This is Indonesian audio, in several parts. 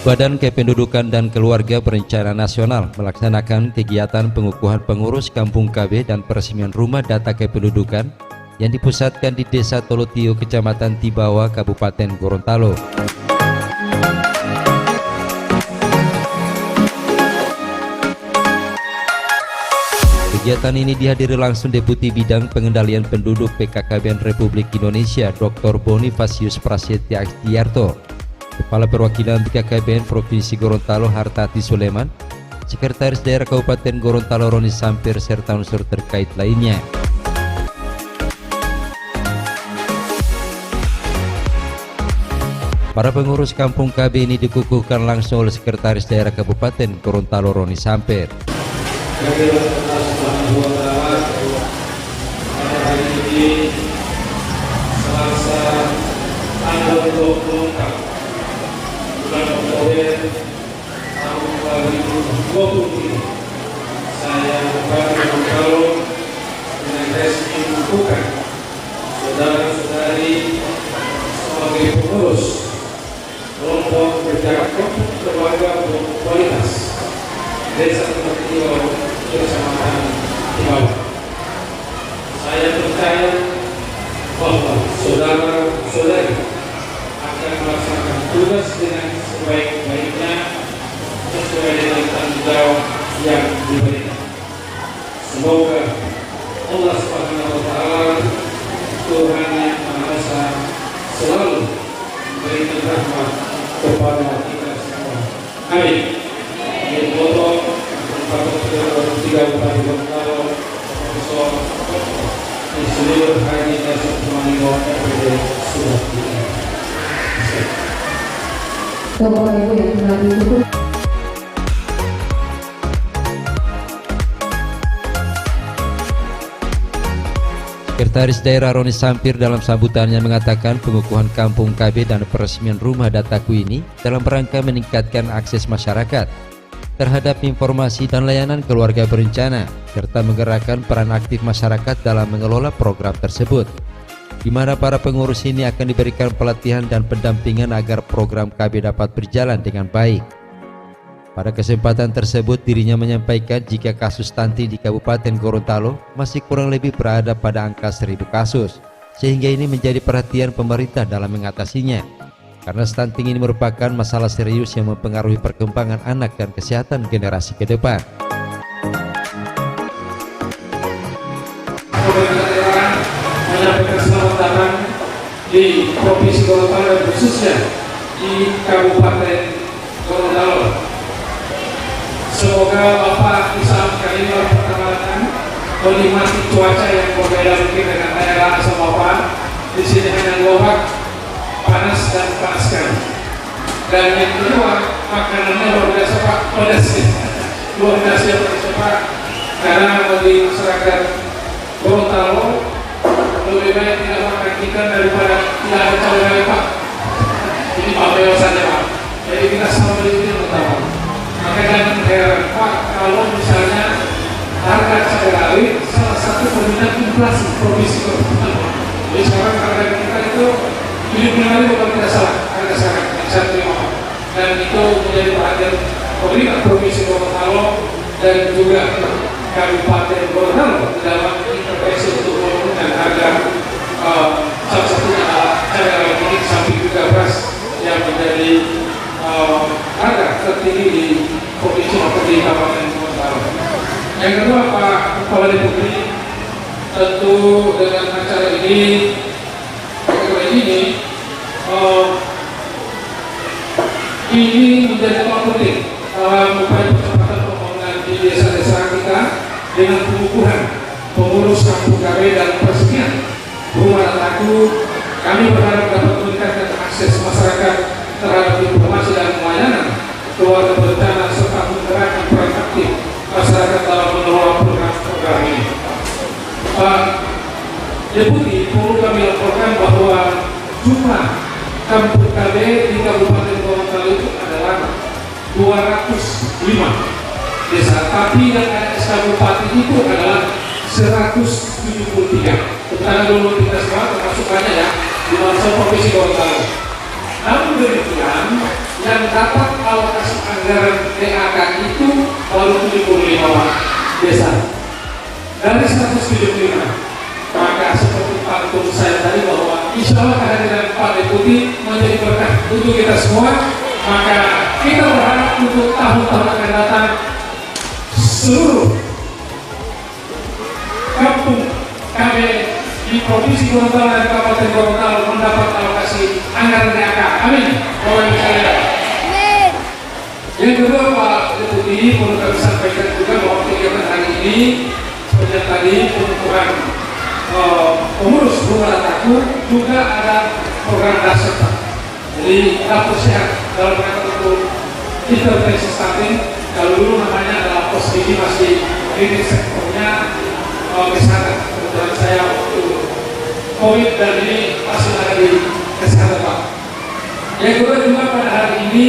Badan Kependudukan dan Keluarga Berencana Nasional melaksanakan kegiatan pengukuhan pengurus Kampung KB dan peresmian Rumah Data Kependudukan yang dipusatkan di Desa Tolotio, Kecamatan Tibawa, Kabupaten Gorontalo. Kegiatan ini dihadiri langsung Deputi Bidang Pengendalian Penduduk PKKBN Republik Indonesia Dr. Bonifasius Prasetya Astiarto, Kepala Perwakilan BKKBN Provinsi Gorontalo Hartati Suleman, Sekretaris Daerah Kabupaten Gorontalo Roni Sampir, serta unsur terkait lainnya. Para pengurus Kampung KB ini dikukuhkan langsung oleh Sekretaris Daerah Kabupaten Gorontalo Roni Sampir. Pada hari ini Selasa tanggal 24 bulan Oktober tahun 2023, saya Bupati Gorontalo dengan resmi mengukuhkan saudara-saudari sebagai pengurus kelompok berjarak keluarga berkualitas Desa Tolotio, Kecamatan Tibawa. Saya percaya bahwa saudara-saudari akan melaksanakan tugas dengan sebaik-baiknya sesuai dengan tanggung jawab yang diberikan. Semoga Allah Subhanahu wa Ta'ala, Tuhan yang Maha Esa, selalu memberikan rahmat kepada kita semua. Amin. Ini foto Kabupaten Gorontalo, Profesor Insinyur Haji Nasir Tumanio, FPD sudah tiba. Bapak Ibu yang telah didukung. Sekretaris Daerah Roni Sampir dalam sambutannya mengatakan pengukuhan Kampung KB dan peresmian Rumah Dataku ini dalam rangka meningkatkan akses masyarakat terhadap informasi dan layanan keluarga berencana, serta menggerakkan peran aktif masyarakat dalam mengelola program tersebut, di mana para pengurus ini akan diberikan pelatihan dan pendampingan agar program KB dapat berjalan dengan baik. Pada kesempatan tersebut dirinya menyampaikan jika kasus stunting di Kabupaten Gorontalo masih kurang lebih berada pada angka 1000 kasus, sehingga ini menjadi perhatian pemerintah dalam mengatasinya, karena stunting ini merupakan masalah serius yang mempengaruhi perkembangan anak dan kesehatan generasi ke depan. Pemerintah daerah menyampaikan selamat datang di Provinsi Gorontalo, khususnya di Kabupaten Gorontalo. Semoga Bapak bisa menerima pertemanan, menikmati cuaca yang berbeda mungkin dengan daerah asal Bapak. Di sini hanya lobak, panas dan panas sekali. Dan yang kedua, makanannya luar biasa Pak, pedas. Luar biasa pedas Pak, karena bagi masyarakat Gorontalo lebih baik tidak makan ikan daripada tidak ada cabai Pak. Ini Pak Beo saja Pak. Jadi kita sama di sini pertama. Maka jangan heran Pak kalau misalnya harga cabai rawit salah satu peminat inflasi provinsi Gorontalo. Jadi sekarang harga kita itu 75.000 kalau tidak salah harga sekarang yang saya terima, dan itu menjadi perhatian pemerintah provinsi Gorontalo dan juga Kabupaten Gorontalo dalam intervensi untuk menurunkan harga. Salah satunya adalah cabai rawit ini, samping juga beras yang menjadi harga tertinggi di provinsi maupun di Kabupaten Gorontalo. Yang kedua Pak Kepala Deputi, tentu dengan acara ini menjadi hal penting dalam upaya percepatan pembangunan di desa-desa kita dengan pengukuhan pengurus Kampung KB dan peresmian Rumah Dataku. Kami berharap dapat meningkatkan akses masyarakat terhadap informasi dan pelayanan keluarga berencana serta menggerakkan peran aktif masyarakat dalam mengelola program ini. Pak Deputi, perlu kami laporkan bahwa jumlah Kampung KB di Kabupaten Gorontalo itu adalah 205 desa, tapi yang ada SK Bupati itu adalah 173. Tentang dulu kita semua termasuk banyak ya di masa provinsi Gorontalo. Namun demikian, yang dapat alokasi anggaran DAK itu baru 75 desa dari 175. Maka seperti pantun saya tadi bahwa insya Allah kehadiran Pak Deputi menjadi berkah untuk kita semua. Maka kita berharap untuk tahun-tahun akan datang seluruh kampung KB di Provinsi Gorontalo dan Kabupaten Gorontalo mendapat alokasi anggaran DAK. Amin. Bapak Ibu sekalian. Yang kedua, Pak Deputi perlu kami sampaikan juga bahwa kegiatan hari ini seperti tadi pengukuran pengurus rumah dataku juga ada program dasar. Jadi dapur sehat dalam rangka untuk intervensi stunting. Kalau dulu namanya adalah pos ini masih klinik sektornya kesehatan. Kebetulan saya waktu COVID dan ini masih ada di kesehatan Pak. Yang kedua juga pada hari ini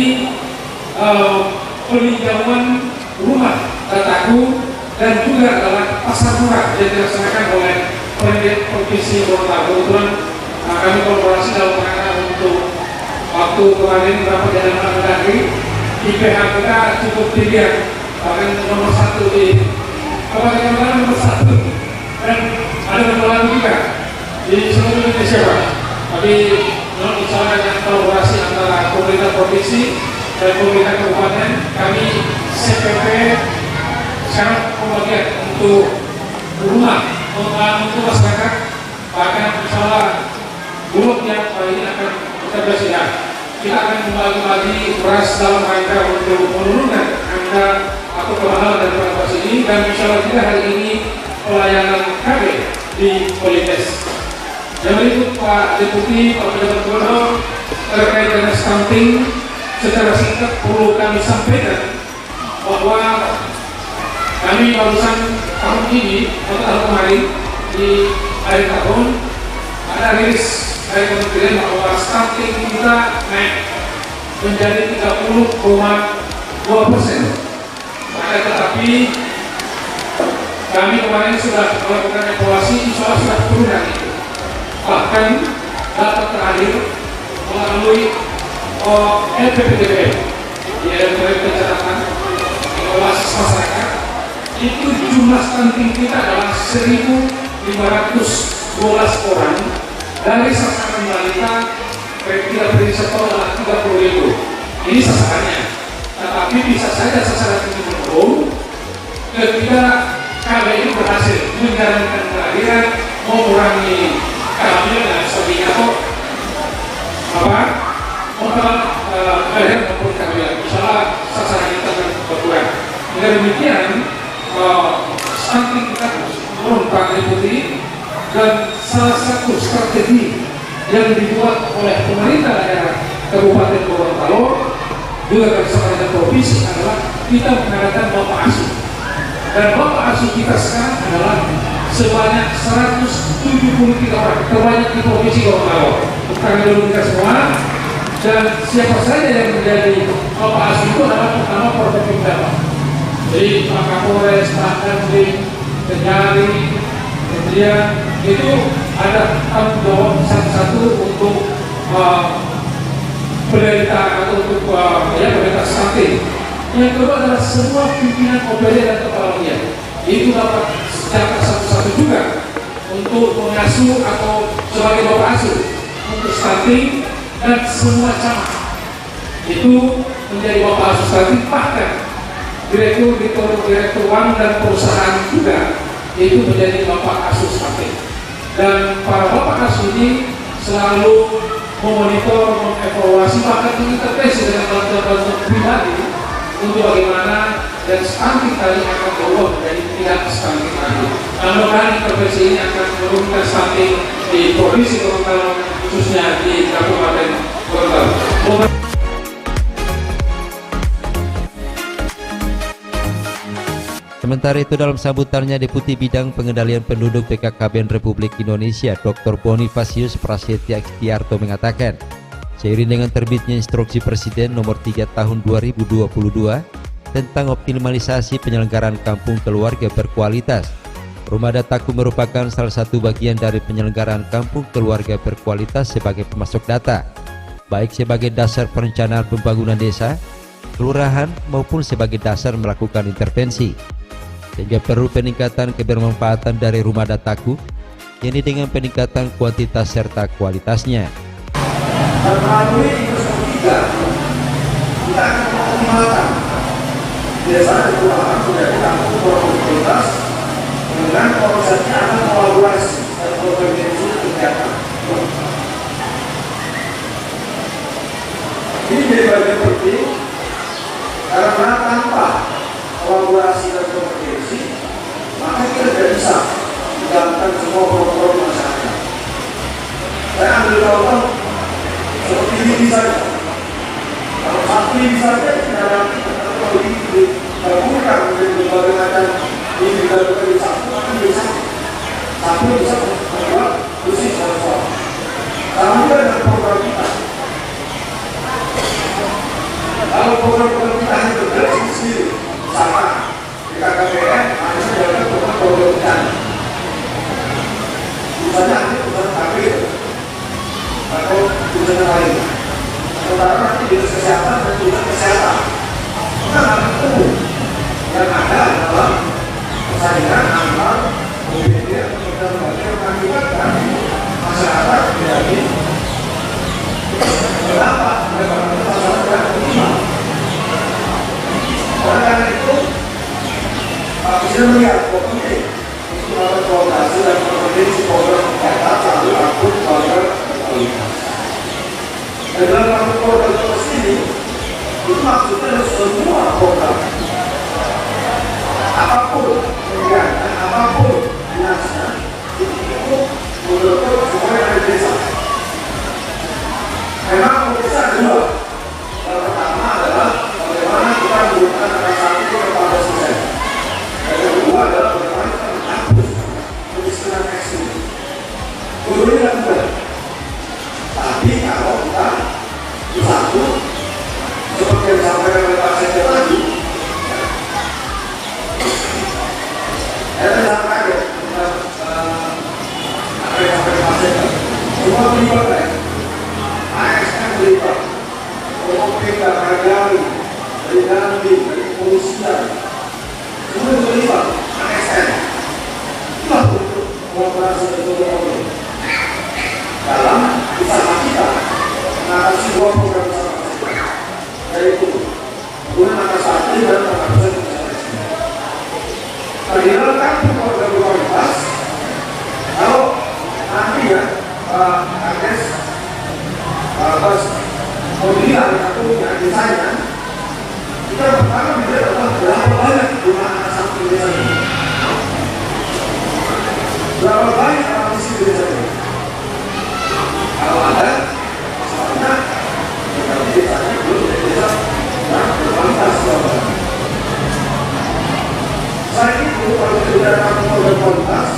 peninjauan rumah dataku dan juga adalah pasar murah yang dilaksanakan oleh Provinsi Gorontalo. Kebetulan kami kolaborasi dalam rangka untuk waktu kemarin berapa jalan mendagri IPH kita cukup tinggi, bahkan nomor 1 di Kabupaten Gorontalo nomor 1 dan ada nomor lain juga di seluruh Indonesia Pak. Tapi misalnya dengan kolaborasi antara pemerintah provinsi dan pemerintah kabupaten, kami CPP sekarang pembagian untuk rumah untuk masyarakat, bahkan misalnya bulog yang kali ini akan kita bersihkan. Kita akan membagi-bagi beras dalam rangka untuk menurunkan angka atau kemahalan dari beras ini, dan misalnya kita hari ini pelayanan KB di Polites. Yang berikut Pak Deputi, Pak Pejabat Gubernur, terkait dengan stunting secara singkat perlu kami sampaikan bahwa kami barusan tahun ini atau tahun kemarin di akhir tahun ada rilis dari kementerian bahwa stunting kita naik menjadi 30,2%. Maka tetapi kami kemarin sudah melakukan evaluasi, insya Allah sudah turun dari itu. Bahkan data terakhir melalui LPPDB, di Elektronik Pencatatan Evaluasi Masyarakat, itu jumlah stunting kita adalah 1.512 orang dari sasaran balita kita beri sektor adalah 30.000. Ini sasarannya, tetapi bisa saja sasaran ini menurun ketika KB ini berhasil menjalankan kelahiran, mengurangi kehamilan dan sebagainya, atau kelahiran maupun kehamilan. Misalnya sasaran kita akan berkurang. Dengan demikian stunting kita menurun Pak Deputi, dan salah satu strategi yang dibuat oleh pemerintah daerah Kabupaten Gorontalo juga bersama dengan provinsi adalah kita mengadakan Bapak Asuh, dan Bapak Asuh kita sekarang adalah sebanyak 173 orang, terbanyak di Provinsi Gorontalo. Kami dulu kita semua, dan siapa saja yang menjadi Bapak Asuh itu adalah pertama Forkopimda. Jadi Pak Kapolres, Pak Dandim, Kejari, kemudian itu ada tanggung jawab satu-satu untuk penderita atau untuk penderita stunting. Yang kedua adalah semua pimpinan OPD dan kepala unit itu dapat secara satu-satu juga untuk mengasuh atau sebagai bapak asuh untuk stunting, dan semua camat itu menjadi bapak asuh stunting. Bahkan direktur 1 dan perusahaan juga itu menjadi bapak asuh stunting. Dan para bapak asuh ini selalu memonitor, mengevaluasi, bahkan mengintervensi dengan bantuan-bantuan pribadi untuk bagaimana dan stunting tadi akan berubah menjadi tidak stunting lagi. Mudah-mudahan intervensi ini akan menurunkan stunting di Provinsi Gorontalo, khususnya di Kabupaten Gorontalo. Sementara itu, dalam sambutannya, Deputi Bidang Pengendalian Penduduk BKKBN Republik Indonesia Dr. Bonifasius Prasetya Ikhtiarto mengatakan, seiring dengan terbitnya Instruksi Presiden Nomor 3 Tahun 2022 tentang optimalisasi penyelenggaraan kampung keluarga berkualitas, Rumah Dataku merupakan salah satu bagian dari penyelenggaraan kampung keluarga berkualitas sebagai pemasok data. baik sebagai dasar perencanaan pembangunan desa, kelurahan maupun sebagai dasar melakukan intervensi. Sehingga perlu peningkatan kebermanfaatan dari rumah dataku, yakni dengan peningkatan kuantitas serta kualitasnya. Dan melalui industri ketiga, kita akan mengoptimalkan desa dan kelurahan menjadi kampung berkualitas dengan konsepnya akan kolaborasi dan berkoordinasi kegiatan. Ini menjadi bagian penting karena tanpa kolaborasi dan koordinasi maka kita tidak bisa menjalankan semua program masyarakat. Saya ambil contoh seperti ini saja. Kalau satu ini saja dalam teknologi digabungkan menjadi berbagai macam ini digabungkan di satu akan bisa satu bisa membuat bisnis transform. Sama juga dengan program kita. Kalau program kita hanya bergerak sendiri, sama di KKPN hanya menjalankan program kita. Misalnya nanti program takdir atau tujuan lain. Sementara nanti dinas kesehatan dan dinas kesehatan kita akan ketemu yang ada adalah persaingan antar komite atau lembaga yang mengakibatkan masyarakat menjadi berapa mereka masyarakat yang optimal. Oleh karena itu Pak Presiden melihat penting untuk melakukan kolaborasi dan koordinasi program kesehatan selalu akut program kualitas. Dan dalam kartu program seperti ini, itu maksudnya adalah semua program. Apapun kegiatan, apapun dinasnya, itu betul-betul semua yang ada di desa. Memang bisa dua. Yang pertama adalah bagaimana kita menggunakan angka 1 kepada sukses. Yang kedua adalah bagaimana kita menghapus kemiskinan ekstrim. Dua-duanya lakukan. Tapi kalau kita satu seperti yang disampaikan oleh Pak Sekda tadi, saya tidak kaget dengan apa yang disampaikan Pak Sekda. Semua terlibat ya, ASN terlibat, pemerintah, Karyawi, dari Dandim, dari kepolisian, semua terlibat, ASN. Itulah untuk kolaborasi dan kolaborasi dalam usaha kita mengatasi dua program usaha yaitu penggunaan angka 1 dan penghapusan kemiskinan ekstrim. Di dalam kartu program kualitas, kalau nanti ya Kades atas pemilihan atau punya desanya, kita pertama bisa dapat berapa banyak penggunaan angka 1 di desa ini, berapa banyak transisi di desa ini. Kalau ada, misalnya, kalau desanya belum dari desa yang berkualitas. Selain itu, kalau kita bicara tentang berkualitas,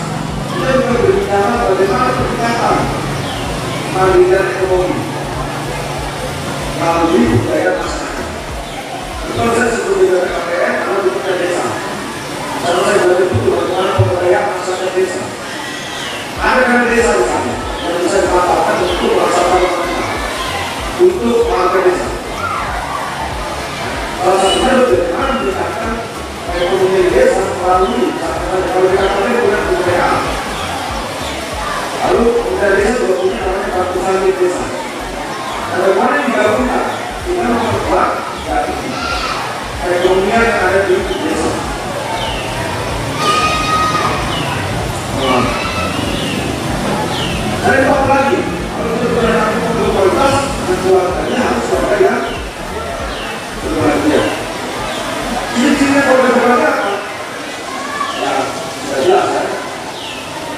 kita juga berbicara bagaimana peningkatan mandirian ekonomi melalui budaya masyarakat. Betul saya sebut dengan KPN karena bukan desa. Kalau saya boleh itu bagaimana pemberdayaan masyarakat desa. Ada kan desa misalnya yang bisa dimanfaatkan untuk melaksanakan untuk warga desa. Salah satunya bagaimana meningkatkan ekonomi desa melalui kalau dikatakan dengan kebudayaan. Lalu kebudayaan desa juga punya namanya kartu tani desa. Dan bagaimana digabungkan dengan memperkuat dari perekonomian yang ada di desa. Dari apa lagi? Kalau kita berada di kualitas, keluarganya harus keluarga yang berbahagia. Ciri-cirinya kalau berbahagia, ya sudah jelas ya.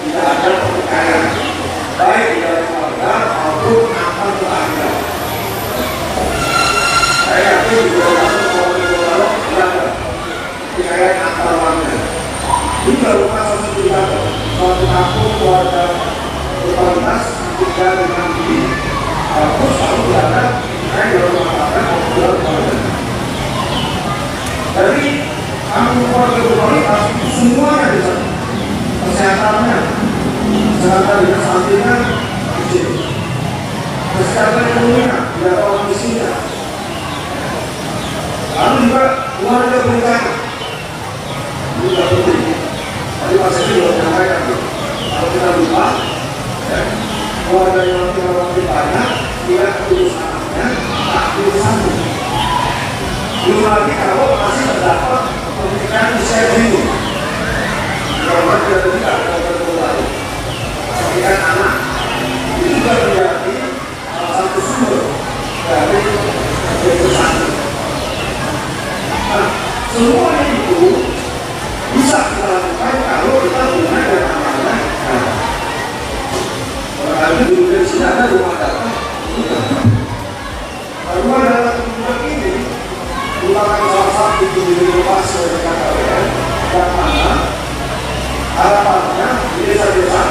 Tidak ada pertikaian, baik di dalam keluarga maupun antar tetangga. Saya yakin di dalam keluarga tidak ada pertikaian antar warga. Ini baru salah satu contoh, suatu kampung keluarga berkualitas juga dengan diri harus selalu berada di dalam masyarakat maupun keluarga. Dari kampung keluarga berkualitas itu semuanya di sana. Kesehatannya, kesehatan dengan santinya kecil. Kesehatan ekonominya tidak tahu misinya. Lalu juga keluarga berencana, ini juga penting. Tadi Pak Sekri sudah menyampaikan, kalau kita lupa, keluarga yang tidak ditanya, tidak urus anaknya, tak diurus. Belum lagi kalau masih terdapat pernikahan usia dini. Kalau tidak lalu, pernikahan anak itu juga menjadi salah satu sumber dari kebebasan. Nah, semuanya itu bisa kita lakukan kalau kita punya yang namanya barangkali dulu dari sini ada rumah datang. Rumah datang penduduk ini merupakan salah satu inovasi dari KKBN yang mana harapannya di desa-desa,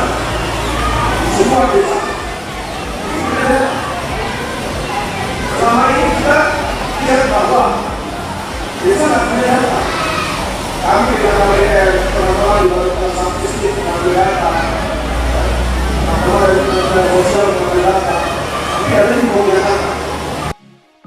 di semua desa. Selama ini kita lihat bahwa desa tidak punya data. Kami di KKBN teman-teman di Badan Statistik mengambil data, teman-teman dari Kementerian Sosial mengambil data, tapi ada yang mau data.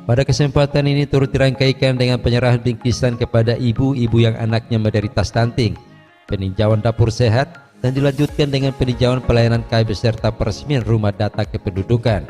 Pada kesempatan ini turut dirangkaikan dengan penyerahan bingkisan kepada ibu-ibu yang anaknya menderita stunting, peninjauan dapur sehat, dan dilanjutkan dengan peninjauan pelayanan KB serta peresmian rumah data kependudukan.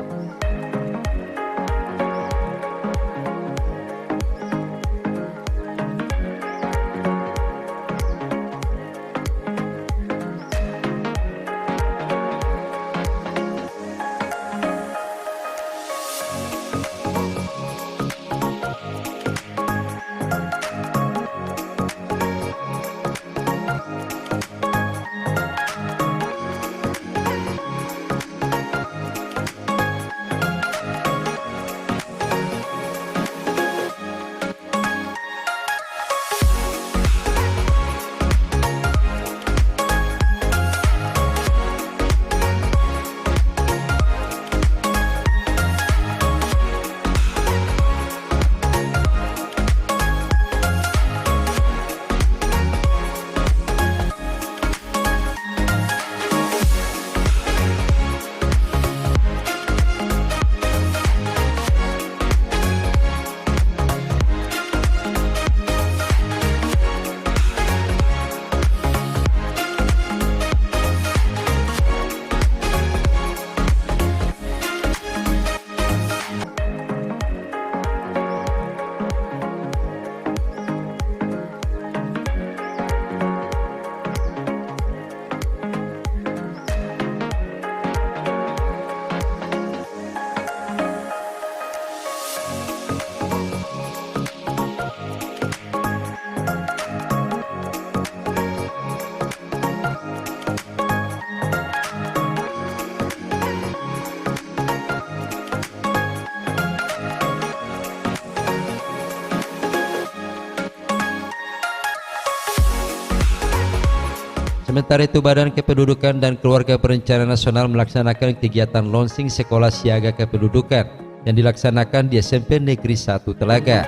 Sementara itu, Badan Kependudukan dan Keluarga Berencana Nasional melaksanakan kegiatan launching sekolah siaga kependudukan yang dilaksanakan di SMP Negeri 1 Telaga.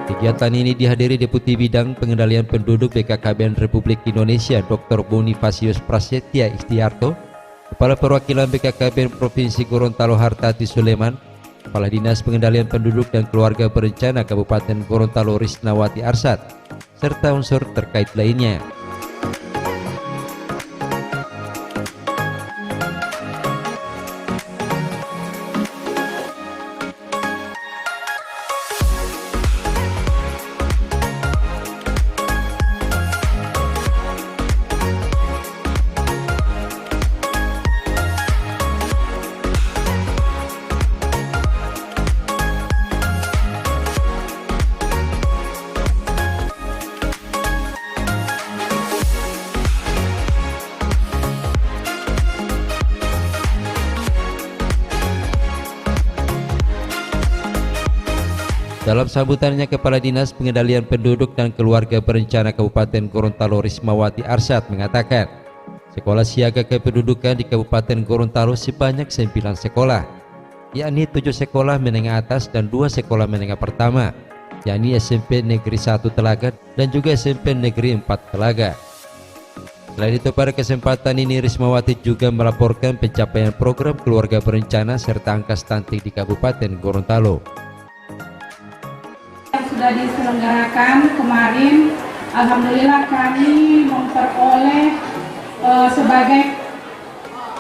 Kegiatan ini dihadiri Deputi Bidang Pengendalian Penduduk BKKBN Republik Indonesia Dr. Bonifasius Prasetya Ikhtiarto, Kepala Perwakilan BKKBN Provinsi Gorontalo Hartati Suleman, Kepala Dinas Pengendalian Penduduk dan Keluarga Berencana Kabupaten Gorontalo Risnawati Arsad, serta unsur terkait lainnya. Dalam sambutannya, Kepala Dinas Pengendalian Penduduk dan Keluarga Berencana Kabupaten Gorontalo Rismawati Arsad mengatakan, sekolah siaga kependudukan di Kabupaten Gorontalo sebanyak 9 sekolah, yakni 7 sekolah menengah atas dan 2 sekolah menengah pertama, yakni SMP Negeri 1 Telaga dan juga SMP Negeri 4 Telaga. Selain itu, pada kesempatan ini Rismawati juga melaporkan pencapaian program keluarga berencana serta angka stunting di Kabupaten Gorontalo. Yang sudah diselenggarakan kemarin, alhamdulillah kami memperoleh sebagai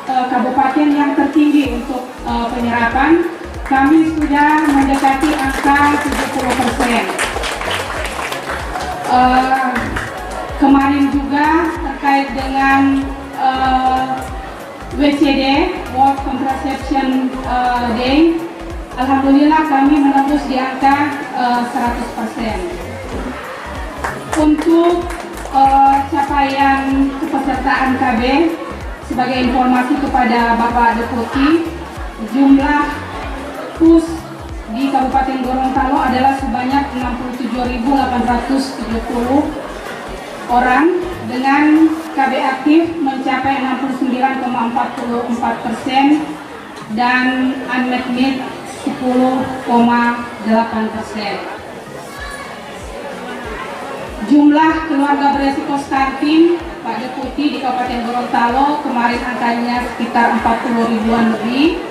kabupaten yang tertinggi untuk penyerapan. Kami sudah mendekati angka 70%. Kemarin juga terkait dengan WCD, World Contraception Day, alhamdulillah kami menembus di angka 100%. Untuk capaian kepesertaan KB, sebagai informasi kepada Bapak Deputi, jumlah PUS di Kabupaten Gorontalo adalah sebanyak 67.870 orang dengan KB aktif mencapai 69,44% dan unmet need 10,8%. Jumlah keluarga beresiko stunting Pak Deputi di Kabupaten Gorontalo kemarin angkanya sekitar 40 ribuan lebih.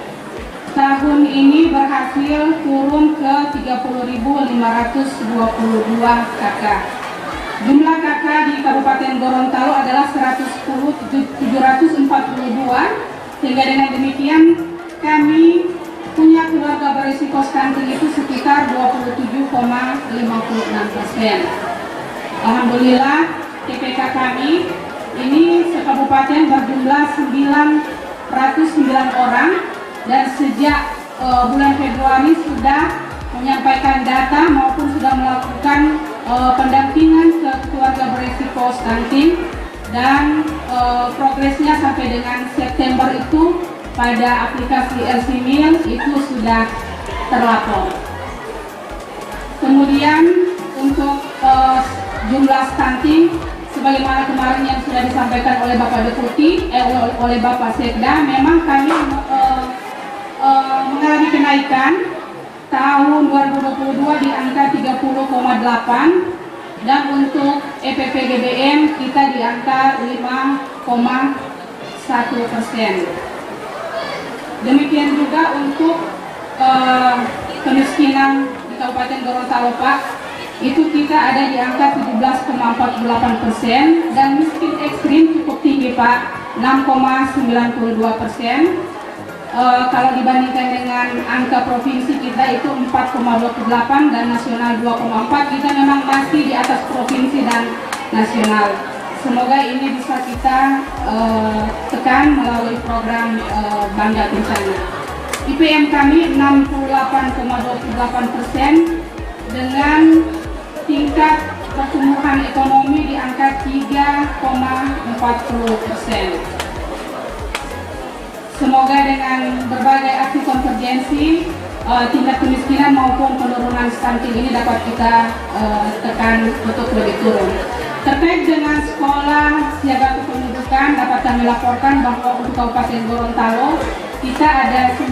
Tahun ini berhasil turun ke 30.522 kakak. Jumlah kakak di Kabupaten Gorontalo adalah 110.742, sehingga dengan demikian kami punya keluarga berisiko stunting itu sekitar 27,56%. Alhamdulillah TPK kami ini sekabupaten berjumlah 909 orang dan sejak bulan Februari sudah menyampaikan data maupun sudah melakukan pendampingan ke keluarga berisiko stunting dan progresnya sampai dengan September itu pada aplikasi LCMIL itu sudah terlapor. Kemudian untuk jumlah stunting sebagaimana kemarin yang sudah disampaikan oleh Bapak Deputi, oleh Bapak Sekda, memang kami mengalami kenaikan tahun 2022 di angka 30,8 dan untuk EPP GBM kita di angka 5,1%. Demikian juga untuk kemiskinan di Kabupaten Gorontalo Pak, itu kita ada di angka 17,48% dan miskin ekstrim cukup tinggi Pak, 6,92%. Kalau dibandingkan dengan angka provinsi kita itu 4,28 dan nasional 2,4, kita memang masih di atas provinsi dan nasional. Semoga ini bisa kita tekan melalui program Bangga Bencana. IPM kami 68,28% dengan tingkat pertumbuhan ekonomi di angka 3,40%. Semoga dengan berbagai aksi konvergensi, tingkat kemiskinan maupun penurunan stunting ini dapat kita tekan untuk lebih turun. Terkait dengan sekolah siaga kependudukan, dapat kami laporkan bahwa untuk Kabupaten Gorontalo kita ada 9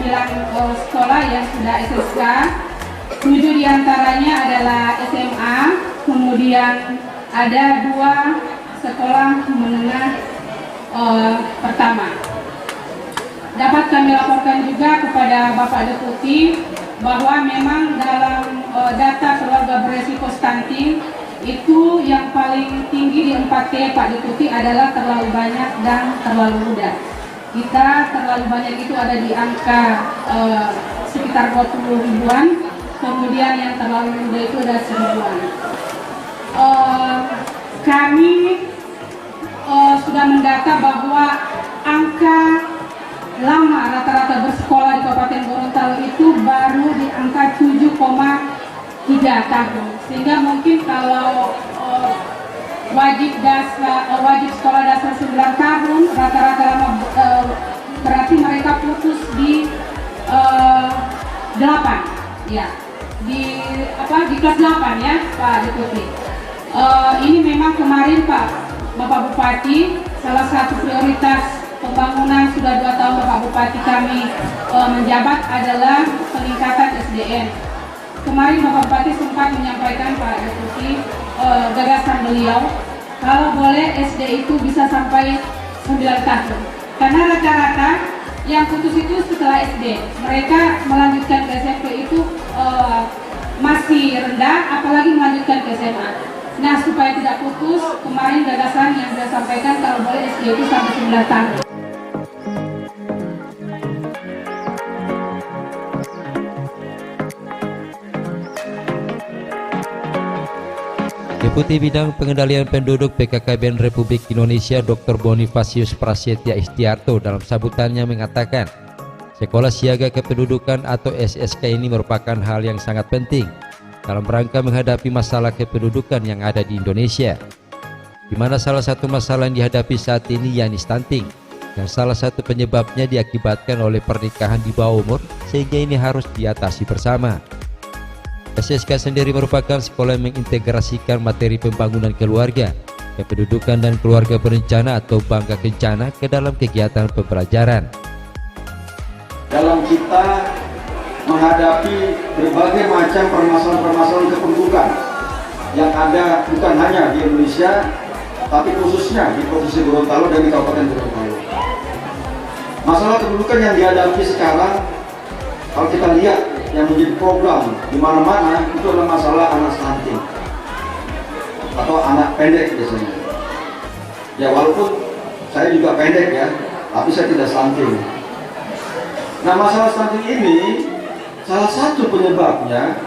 sekolah yang sudah SSK, 7 diantaranya adalah SMA, kemudian ada 2 sekolah menengah pertama. Dapat kami laporkan juga kepada Bapak Deputi bahwa memang dalam data keluarga beresiko stunting itu yang paling tinggi di 4T Pak Deputi adalah terlalu banyak dan terlalu muda. Kita terlalu banyak itu ada di angka sekitar 20 ribuan, kemudian yang terlalu muda itu ada 1000-an. Kami sudah mendata bahwa angka lama rata-rata bersekolah di Kabupaten Gorontalo itu baru di angka 7,3 tahun, sehingga mungkin kalau wajib sekolah dasar 9 tahun rata-rata lama berarti mereka putus di 8 ya, di kelas 8 ya Pak Deputi. Ini memang kemarin Bapak Bupati, salah satu prioritas pembangunan sudah 2 tahun Bapak Bupati kami menjabat adalah peningkatan SDM. Kemarin Bapak Bupati sempat menyampaikan Pak Deputi gagasan beliau kalau boleh SD itu bisa sampai 9 tahun. Karena rata-rata yang putus itu setelah SD, mereka melanjutkan ke SMP itu masih rendah, apalagi melanjutkan ke SMA. Nah, supaya tidak putus, kemarin gagasan yang saya sampaikan kalau boleh SD itu sampai 9 tahun. Deputi Bidang Pengendalian Penduduk BKKBN Republik Indonesia Dr. Bonifasius Prasetya Istiarto dalam sambutannya mengatakan, Sekolah Siaga Kependudukan atau SSK ini merupakan hal yang sangat penting dalam rangka menghadapi masalah kependudukan yang ada di Indonesia, di mana salah satu masalah yang dihadapi saat ini yakni stunting, yang salah satu penyebabnya diakibatkan oleh pernikahan di bawah umur, sehingga ini harus diatasi bersama. SSK sendiri merupakan sekolah yang mengintegrasikan materi pembangunan keluarga, kependudukan dan keluarga berencana atau bangga kencana ke dalam kegiatan pembelajaran. Dalam kita menghadapi berbagai macam permasalahan-permasalahan kependudukan yang ada bukan hanya di Indonesia, tapi khususnya di Provinsi Gorontalo dan di Kabupaten Gorontalo. Masalah kependudukan yang dihadapi sekarang, kalau kita lihat yang menjadi program di mana-mana itu adalah masalah anak stunting atau anak pendek biasanya. Ya walaupun saya juga pendek ya, tapi saya tidak stunting. Nah, masalah stunting ini salah satu penyebabnya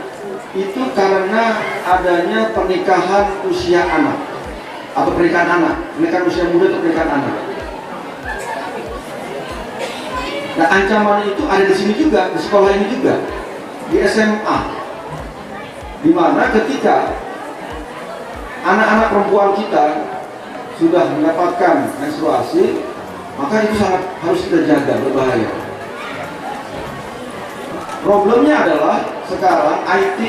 itu karena adanya pernikahan usia anak atau pernikahan anak, pernikahan usia muda atau pernikahan anak. Nah, ancaman itu ada di sini juga, di sekolah ini juga, di SMA, di mana ketika anak-anak perempuan kita sudah mendapatkan menstruasi, maka itu sangat harus kita jaga, berbahaya. Problemnya adalah sekarang IT,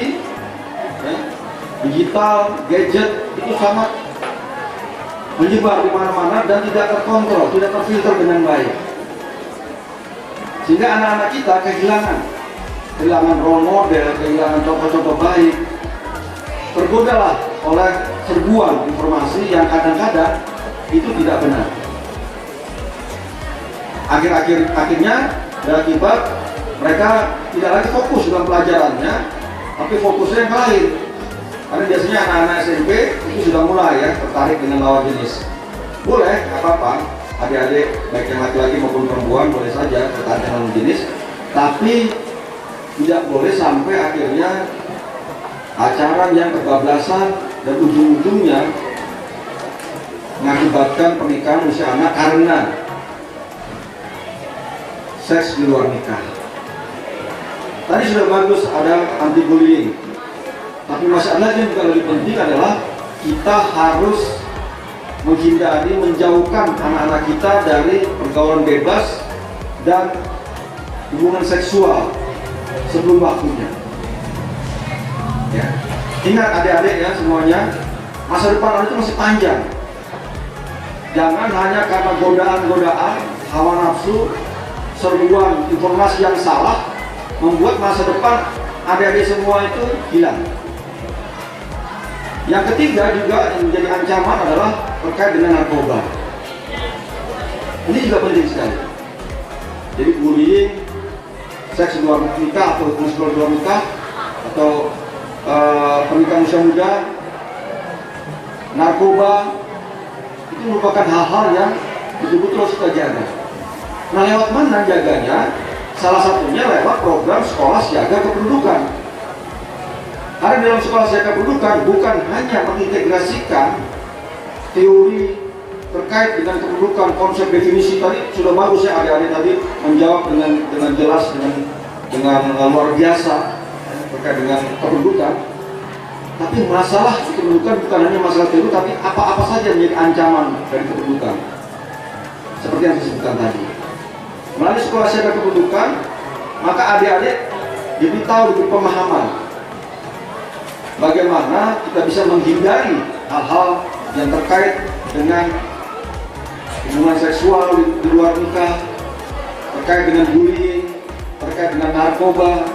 ya, digital, gadget itu sangat menyebar di mana-mana dan tidak terkontrol, tidak terfilter dengan baik. Sehingga anak-anak kita kehilangan role model, kehilangan contoh-contoh baik, tergodalah oleh serbuan informasi yang kadang-kadang itu tidak benar. Akhirnya berakibat mereka tidak lagi fokus dalam pelajarannya, tapi fokusnya yang lain. Karena biasanya anak-anak SMP itu sudah mulai ya tertarik dengan lawan jenis. Boleh, nggak apa-apa, adik-adik baik yang laki-laki maupun perempuan boleh saja tertarik dengan lawan jenis, tapi tidak boleh sampai akhirnya acara yang kebablasan dan ujung-ujungnya mengakibatkan pernikahan usia anak karena seks di luar nikah. Tadi sudah bagus ada anti bullying, tapi masalah yang juga lebih penting adalah kita harus menghindari, menjauhkan anak-anak kita dari pergaulan bebas dan hubungan seksual sebelum waktunya. Ya. Ingat adik-adik ya semuanya, masa depan Anda itu masih panjang. Jangan hanya karena godaan-godaan, hawa nafsu, serbuan informasi yang salah membuat masa depan adik-adik semua itu hilang. Yang ketiga juga yang menjadi ancaman adalah terkait dengan narkoba. Ini juga penting sekali. Jadi bullying, seks di luar nikah atau hubungan seksual di luar nikah atau pernikahan usia muda, narkoba, itu merupakan hal-hal yang betul-betul harus kita jaga. Nah, lewat mana jaganya? Salah satunya lewat program Sekolah Siaga Kependudukan. Karena dalam Sekolah Siaga Kependudukan bukan hanya mengintegrasikan teori terkait dengan kependudukan, konsep definisi tadi sudah bagus ya adik-adik tadi menjawab dengan jelas, dengan luar biasa terkait dengan kependudukan. Tapi masalah kependudukan bukan hanya masalah teori, tapi apa-apa saja menjadi ancaman dari kependudukan. Seperti yang saya sebutkan tadi. Melalui Sekolah Siaga Kependudukan, maka adik-adik diberitahu, diberi pemahaman bagaimana kita bisa menghindari hal-hal yang terkait dengan hubungan seksual di luar nikah, terkait dengan bullying, terkait dengan narkoba.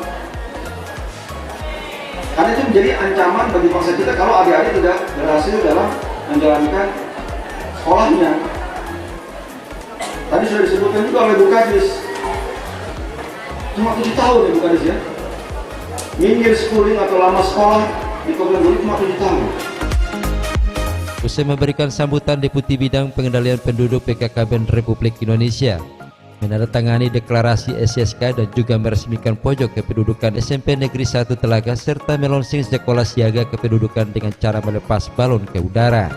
Karena itu menjadi ancaman bagi bangsa kita kalau adik-adik tidak berhasil dalam menjalankan sekolahnya. Tadi sudah disebutkan juga oleh Bu Kadis, cuma 7 tahun ya Bu Kadis ya. Minggir schooling atau lama sekolah di Kabupaten Bogor cuma 7 tahun. Usai memberikan sambutan, Deputi Bidang Pengendalian Penduduk BKKBN Republik Indonesia menandatangani deklarasi SSK dan juga meresmikan pojok kependudukan SMP Negeri 1 Telaga serta melonsing sekolah siaga kependudukan dengan cara melepas balon ke udara.